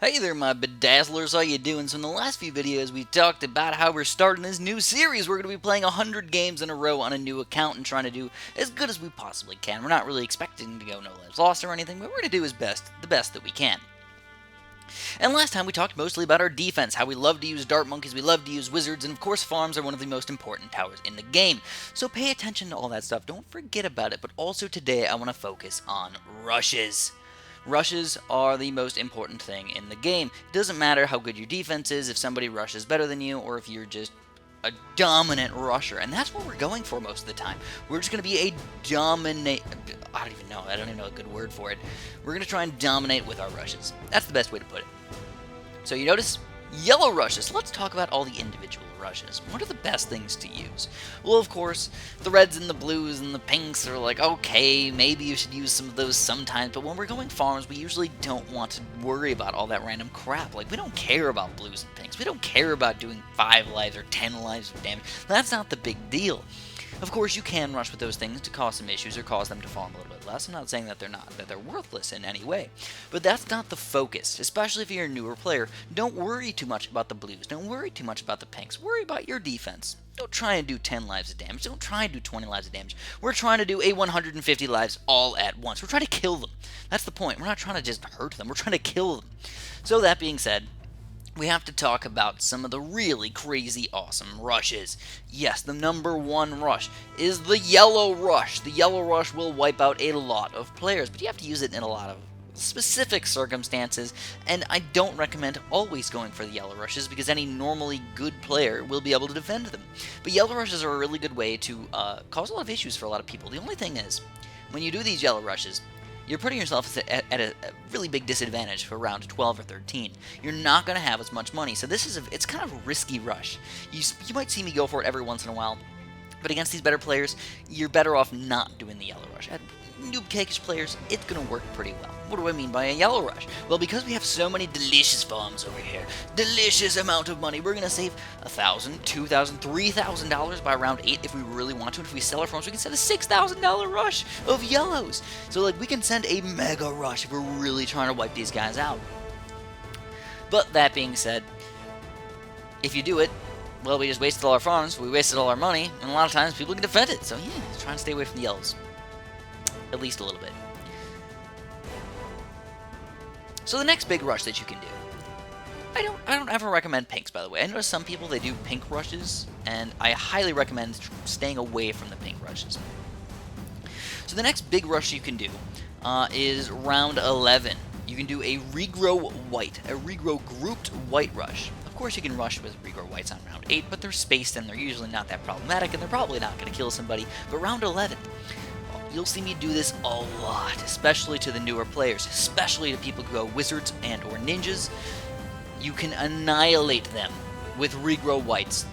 Hey there, my bedazzlers, how you doing? So in the last few videos, we talked about how we're starting this new series. We're going to be playing 100 games in a row on a new account and trying to do as good as we possibly can. We're not really expecting to go no lives lost or anything, but we're going to do the best that we can. And last time we talked mostly about our defense, how we love to use dart monkeys, we love to use wizards, and of course farms are one of the most important towers in the game. So pay attention to all that stuff, don't forget about it, but also today I want to focus on rushes. Rushes are the most important thing in the game. It doesn't matter how good your defense is, if somebody rushes better than you, or if you're just a dominant rusher. And that's what we're going for most of the time. We're just going to be a dominate... I don't even know a good word for it. We're going to try and dominate with our rushes. That's the best way to put it. So you notice yellow rushes. Let's talk about all the individual rushes. What are the best things to use? Well, of course, the reds and the blues and the pinks are like, okay, maybe you should use some of those sometimes, but when we're going farms, we usually don't want to worry about all that random crap. Like, we don't care about blues and pinks. We don't care about doing 5 lives or 10 lives of damage. That's not the big deal. Of course, you can rush with those things to cause some issues or cause them to farm a little bit less. I'm not saying that they're worthless in any way. But that's not the focus, especially if you're a newer player. Don't worry too much about the blues. Don't worry too much about the pinks. Worry about your defense. Don't try and do 10 lives of damage. Don't try and do 20 lives of damage. We're trying to do a 150 lives all at once. We're trying to kill them. That's the point. We're not trying to just hurt them. We're trying to kill them. So that being said, we have to talk about some of the really crazy awesome rushes. Yes, the number one rush is the yellow rush. The yellow rush will wipe out a lot of players, but you have to use it in a lot of specific circumstances, and I don't recommend always going for the yellow rushes because any normally good player will be able to defend them. But yellow rushes are a really good way to cause a lot of issues for a lot of people. The only thing is, when you do these yellow rushes, you're putting yourself at a really big disadvantage for round 12 or 13. You're not going to have as much money, so it's kind of a risky rush. You might see me go for it every once in a while, but against these better players, you're better off not doing the yellow rush. At noob cakish players, it's going to work pretty well. What do I mean by a yellow rush? Well, because we have so many delicious farms over here, delicious amount of money, we're going to save $1,000, $2,000, $3,000 by round 8 if we really want to. And if we sell our farms, we can send a $6,000 rush of yellows. So, like, we can send a mega rush if we're really trying to wipe these guys out. But that being said, if you do it, well, we just wasted all our farms, we wasted all our money, and a lot of times people can defend it. So yeah, try and stay away from the yellows. At least a little bit. So the next big rush that you can do, I don't ever recommend pinks, by the way. I know some people, they do pink rushes, and I highly recommend staying away from the pink rushes. So the next big rush you can do is round 11. You can do a regrow white, a regrow grouped white rush. Of course, you can rush with regrow whites on round 8, but they're spaced and they're usually not that problematic, and they're probably not going to kill somebody. But round 11, you'll see me do this a lot, especially to the newer players, especially to people who go wizards and or ninjas. You can annihilate them with regrow whites.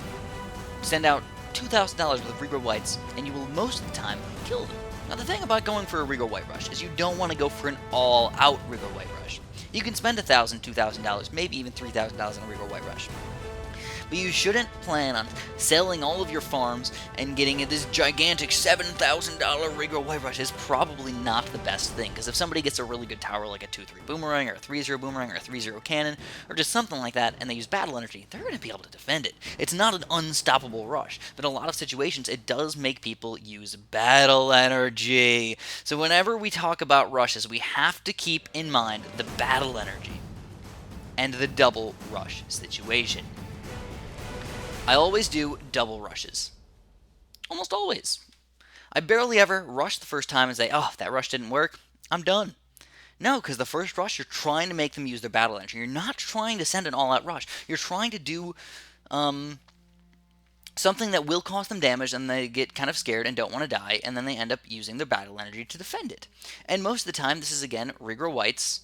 Send out $2,000 worth of regrow whites, and you will most of the time kill them. Now, the thing about going for a regrow white rush is you don't want to go for an all-out regrow white rush. You can spend $1,000, $2,000, maybe even $3,000 on a regrow white rush. But you shouldn't plan on selling all of your farms and getting this gigantic $7,000 regrow white rush is probably not the best thing, because if somebody gets a really good tower like a 2-3 boomerang or a 3-0 boomerang or a 3-0 cannon or just something like that and they use battle energy, they're going to be able to defend it. It's not an unstoppable rush, but in a lot of situations it does make people use battle energy. So whenever we talk about rushes, we have to keep in mind the battle energy and the double rush situation. I always do double rushes. Almost always. I barely ever rush the first time and say, oh, that rush didn't work, I'm done. No, because the first rush, you're trying to make them use their battle energy. You're not trying to send an all-out rush. You're trying to do something that will cause them damage, and they get kind of scared and don't want to die, and then they end up using their battle energy to defend it. And most of the time, this is, again, regrow whites,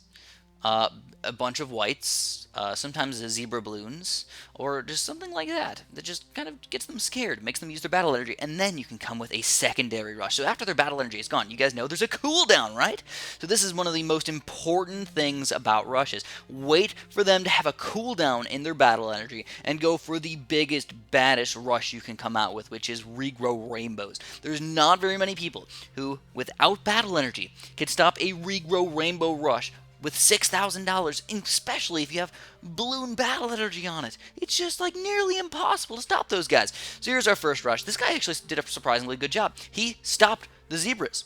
a bunch of whites, sometimes zebra balloons, or just something like that just kind of gets them scared, makes them use their battle energy, and then you can come with a secondary rush. So after their battle energy is gone, you guys know there's a cooldown, right? So this is one of the most important things about rushes. Wait for them to have a cooldown in their battle energy and go for the biggest, baddest rush you can come out with, which is regrow rainbows. There's not very many people who, without battle energy, can stop a regrow rainbow rush with $6,000, especially if you have balloon battle energy on it. It's just like nearly impossible to stop those guys. So here's our first rush. This guy actually did a surprisingly good job. He stopped the zebras.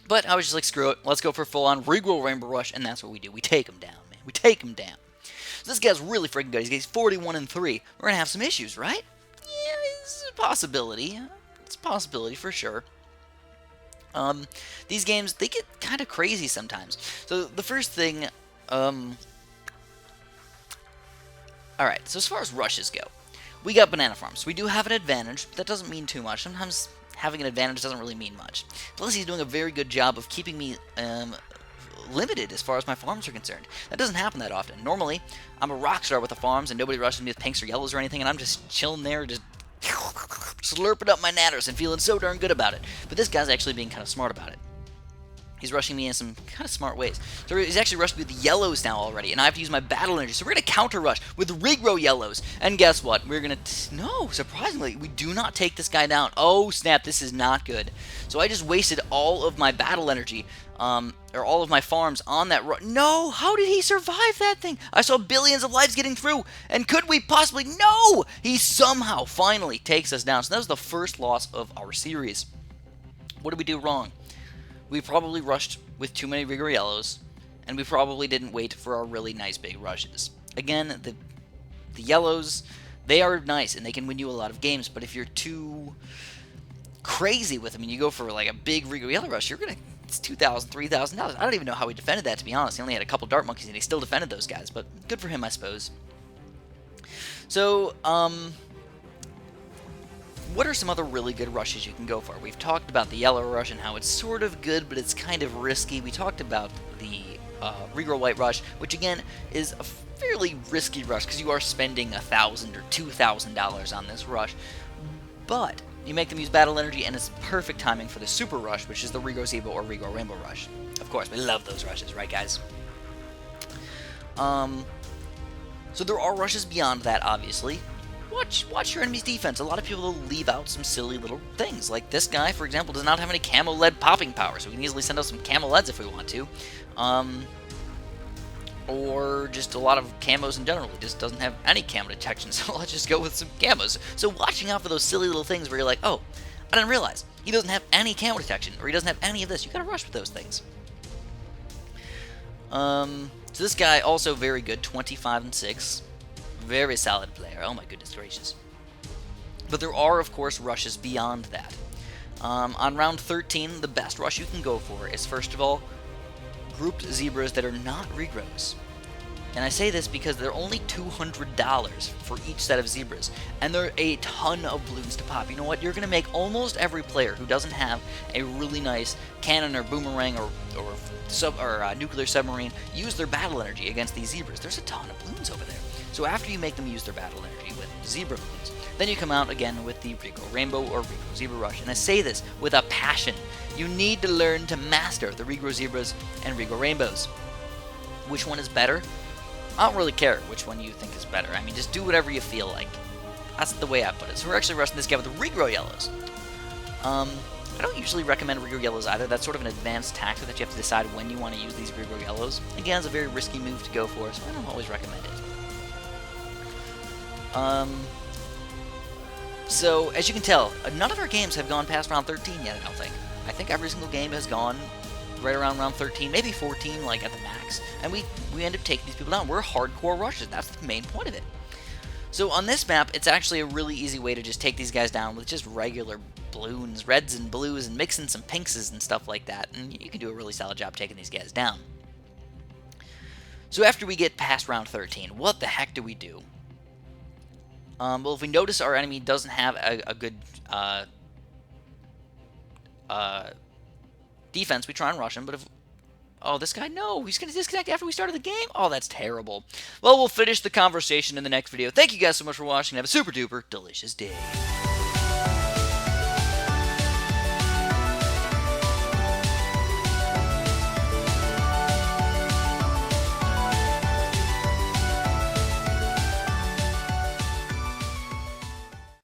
But I was just like, screw it. Let's go for full-on regrow Rainbow Rush, and that's what we do. We take him down, man. We take him down. So this guy's really freaking good. He's 41-3. We're going to have some issues, right? Yeah, it's a possibility. It's a possibility for sure. These games, they get kind of crazy sometimes. So the first thing, alright, so as far as rushes go, we got banana farms. We do have an advantage, but that doesn't mean too much. Sometimes having an advantage doesn't really mean much. Plus, he's doing a very good job of keeping me limited as far as my farms are concerned. That doesn't happen that often. Normally, I'm a rock star with the farms, and nobody rushes me with pinks or yellows or anything, and I'm just chilling there, just slurping up my natters and feeling so darn good about it. But this guy's actually being kind of smart about it. He's rushing me in some kind of smart ways. So he's actually rushing me with yellows now already, and I have to use my battle energy. So we're going to counter rush with regrow yellows. And guess what? We're going to... No, surprisingly, we do not take this guy down. Oh, snap, this is not good. So I just wasted all of my battle energy, or all of my farms on that rush. No, how did he survive that thing? I saw billions of lives getting through, and could we possibly... No! He somehow finally takes us down. So that was the first loss of our series. What did we do wrong? We probably rushed with too many regrow yellows, and we probably didn't wait for our really nice big rushes. Again, the yellows, they are nice, and they can win you a lot of games, but if you're too crazy with them, and you go for like a big regrow yellow rush, you're gonna... It's $2,000, $3,000. I don't even know how he defended that, to be honest. He only had a couple dart monkeys, and he still defended those guys, but good for him, I suppose. So, what are some other really good rushes you can go for? We've talked about the yellow rush and how it's sort of good, but it's kind of risky. We talked about the regrow white rush, which again is a fairly risky rush because you are spending $1,000 or $2,000 on this rush. But you make them use battle energy, and it's perfect timing for the super rush, which is the regrow zebra or regrow rainbow rush. Of course, we love those rushes, right, guys? So there are rushes beyond that, obviously. Watch your enemy's defense. A lot of people will leave out some silly little things. Like this guy, for example, does not have any camo lead popping power, so we can easily send out some camo leads if we want to. Or just a lot of camos in general. He just doesn't have any camo detection, so let's just go with some camos. So watching out for those silly little things where you're like, oh, I didn't realize. He doesn't have any camo detection, or he doesn't have any of this. You gotta rush with those things. So this guy, also very good, 25-6. Very solid player. Oh my goodness gracious. But there are, of course, rushes beyond that. On round 13, the best rush you can go for is, first of all, grouped zebras that are not regrows. And I say this because they're only $200 for each set of zebras, and there are a ton of balloons to pop. You know what? You're going to make almost every player who doesn't have a really nice cannon or boomerang or nuclear submarine use their battle energy against these zebras. There's a ton of balloons over there. So after you make them use their battle energy with zebra balloons, then you come out again with the regrow rainbow or regrow zebra rush. And I say this with a passion. You need to learn to master the regrow zebras and regrow rainbows. Which one is better? I don't really care which one you think is better. I mean, just do whatever you feel like. That's the way I put it. So we're actually rushing this guy with the regrow yellows. I don't usually recommend regrow yellows either. That's sort of an advanced tactic that you have to decide when you want to use these regrow yellows. Again, it's a very risky move to go for, so I don't always recommend it. So, as you can tell, none of our games have gone past round 13 yet, I don't think. I think every single game has gone right around round 13, maybe 14, like at the max. And we end up taking these people down. We're hardcore rushers. That's the main point of it. So on this map, it's actually a really easy way to just take these guys down with just regular balloons, reds and blues, and mixing some pinkses and stuff like that. And you can do a really solid job taking these guys down. So after we get past round 13, what the heck do we do? Well, if we notice our enemy doesn't have a good defense, we try and rush him, but if... Oh, this guy, no, he's going to disconnect after we started the game? Oh, that's terrible. Well, we'll finish the conversation in the next video. Thank you guys so much for watching. Have a super duper delicious day.